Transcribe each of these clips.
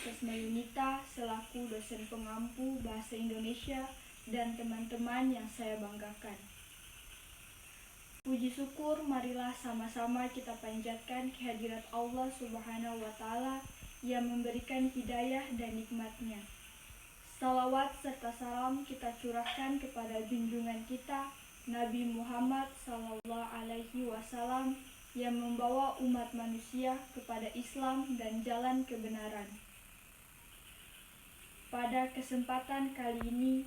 Sesma Yunita selaku dosen pengampu Bahasa Indonesia dan teman-teman yang saya banggakan. Puji syukur marilah sama-sama kita panjatkan kehadirat Allah Subhanahu wa Ta'ala yang memberikan hidayah dan nikmatnya. Salawat serta salam kita curahkan kepada junjungan kita Nabi Muhammad Sallallahu Alaihi Wasallam yang membawa umat manusia kepada Islam dan jalan kebenaran. Pada kesempatan kali ini,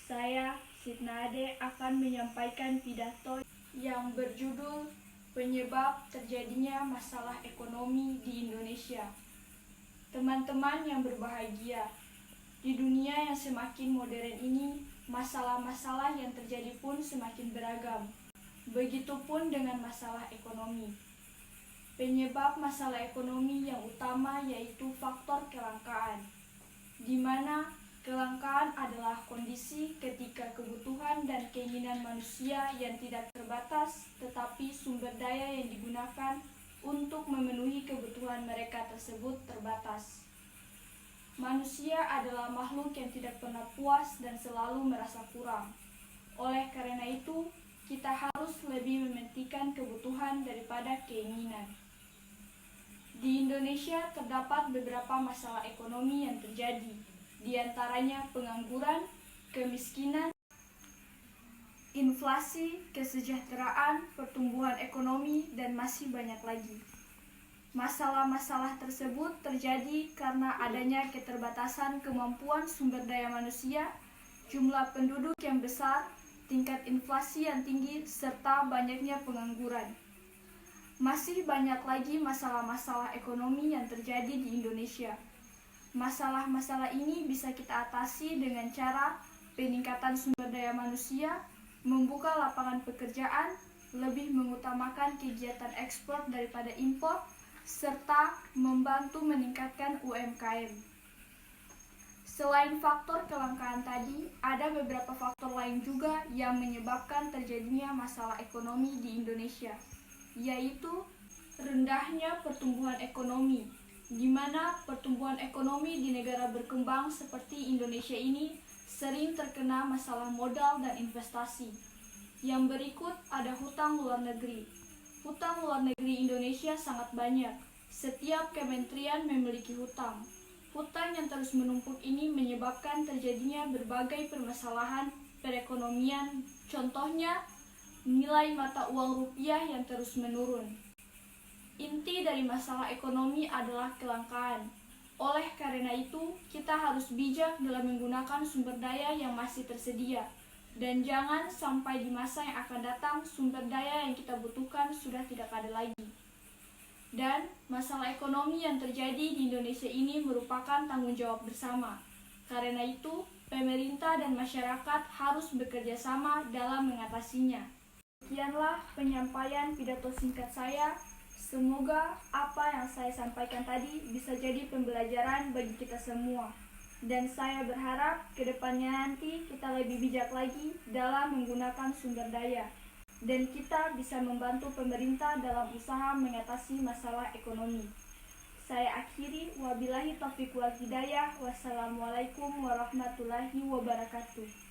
saya, Sidna Ade, akan menyampaikan pidato yang berjudul Penyebab Terjadinya Masalah Ekonomi di Indonesia. Teman-teman yang berbahagia, di dunia yang semakin modern ini, masalah-masalah yang terjadi pun semakin beragam. Begitupun dengan masalah ekonomi. Penyebab masalah ekonomi yang utama yaitu faktor kelangkaan, di mana kelangkaan adalah kondisi ketika kebutuhan dan keinginan manusia yang tidak terbatas, tetapi sumber daya yang digunakan untuk memenuhi kebutuhan mereka tersebut terbatas. Manusia adalah makhluk yang tidak pernah puas dan selalu merasa kurang. Oleh karena itu, kita harus lebih mementingkan kebutuhan daripada keinginan. Di Indonesia terdapat beberapa masalah ekonomi yang terjadi, di antaranya pengangguran, kemiskinan, inflasi, kesejahteraan, pertumbuhan ekonomi, dan masih banyak lagi. Masalah-masalah tersebut terjadi karena adanya keterbatasan kemampuan sumber daya manusia, jumlah penduduk yang besar, tingkat inflasi yang tinggi, serta banyaknya pengangguran. Masih banyak lagi masalah-masalah ekonomi yang terjadi di Indonesia. Masalah-masalah ini bisa kita atasi dengan cara peningkatan sumber daya manusia, membuka lapangan pekerjaan, lebih mengutamakan kegiatan ekspor daripada impor, serta membantu meningkatkan UMKM. Selain faktor kelangkaan tadi, ada beberapa faktor lain juga yang menyebabkan terjadinya masalah ekonomi di Indonesia, yaitu rendahnya pertumbuhan ekonomi, di mana pertumbuhan ekonomi di negara berkembang seperti Indonesia ini sering terkena masalah modal dan investasi. Yang berikut ada hutang luar negeri. Hutang luar negeri Indonesia sangat banyak. Setiap kementerian memiliki hutang. Hutang yang terus menumpuk ini menyebabkan terjadinya berbagai permasalahan perekonomian. Contohnya, nilai mata uang rupiah yang terus menurun. Inti dari masalah ekonomi adalah kelangkaan. Oleh karena itu, kita harus bijak dalam menggunakan sumber daya yang masih tersedia. Dan jangan sampai di masa yang akan datang sumber daya yang kita butuhkan sudah tidak ada lagi. Dan masalah ekonomi yang terjadi di Indonesia ini merupakan tanggung jawab bersama. Karena itu, pemerintah dan masyarakat harus bekerja sama dalam mengatasinya. Sekianlah penyampaian pidato singkat saya. Semoga apa yang saya sampaikan tadi bisa jadi pembelajaran bagi kita semua. Dan saya berharap ke depannya nanti kita lebih bijak lagi dalam menggunakan sumber daya. Dan kita bisa membantu pemerintah dalam usaha mengatasi masalah ekonomi. Saya akhiri, wabillahi taufiq wal hidayah. Wassalamualaikum warahmatullahi wabarakatuh.